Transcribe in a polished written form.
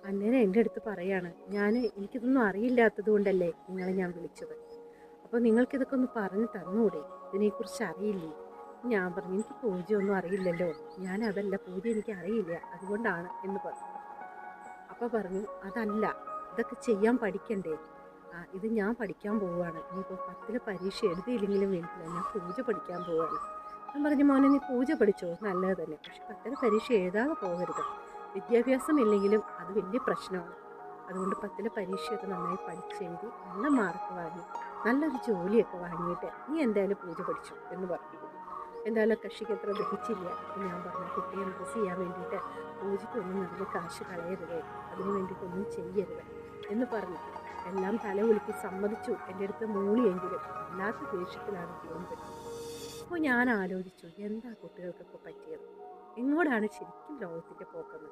അന്നേരം എൻ്റെ അടുത്ത് പറയാണ്, എനിക്കിതൊന്നും അറിയില്ലാത്തത് കൊണ്ടല്ലേ നിങ്ങളെ ഞാൻ വിളിച്ചത്. അപ്പോൾ നിങ്ങൾക്കിതൊക്കെ ഒന്ന് പറഞ്ഞു തന്നൂടെ, ഇതിനെക്കുറിച്ച് അറിയില്ലേ? ഞാൻ പറഞ്ഞു, എനിക്ക് പൂജയൊന്നും അറിയില്ലല്ലോ, അതല്ല പൂജ എനിക്ക് അറിയില്ല, അതുകൊണ്ടാണ് എന്ന് പറഞ്ഞു. അപ്പോൾ പറഞ്ഞു, അതല്ല, ഇതൊക്കെ ചെയ്യാൻ പഠിക്കണ്ടേ? ഇത് ഞാൻ പഠിക്കാൻ പോവുകയാണ്, ഇനിയിപ്പോൾ 10ലെ പരീക്ഷ എഴുതിയില്ലെങ്കിലും വേണ്ടില്ല, ഞാൻ പൂജ പഠിക്കാൻ പോവുകയാണ്. ഞാൻ പറഞ്ഞു, മോനെ നീ പൂജ പഠിച്ചോ, നല്ലത് തന്നെ, പക്ഷെ 10ലെ പരീക്ഷ എഴുതാതെ പോകരുത്. വിദ്യാഭ്യാസം ഇല്ലെങ്കിലും അത് വലിയ പ്രശ്നമാണ്. അതുകൊണ്ട് 10ലെ പരീക്ഷയൊക്കെ നന്നായി പഠിച്ചെഴുതി നല്ല മാർക്ക് വാങ്ങി നല്ലൊരു ജോലിയൊക്കെ വാങ്ങിയിട്ട് നീ എന്തായാലും പൂജ പഠിച്ചു എന്ന് പറഞ്ഞു. എന്തായാലും കക്ഷിക്ക് അത്ര ദഹിച്ചില്ല. ഞാൻ പറഞ്ഞു, കുട്ടിയെ ഇമ്പ്രസ് ചെയ്യാൻ വേണ്ടിയിട്ട് പൂജയ്ക്കൊന്നും നല്ല കാശ് കളയരുത്, അതിനു വേണ്ടിയിട്ടൊന്നും ചെയ്യരുത് എന്ന് പറഞ്ഞു. എല്ലാം തല ഉലുക്കി സമ്മതിച്ചു. എൻ്റെ അടുത്ത് മൂളിയെങ്കിലും വല്ലാത്ത ദേഷ്യത്തിലാണ് പോകുന്നത്. അപ്പോൾ ഞാൻ ആലോചിച്ചു, എന്താ കുട്ടികൾക്കൊക്കെ പറ്റിയത്? എങ്ങോട്ടാണ് ശരിക്കും ലോകത്തിൻ്റെ പോക്കെന്ന്.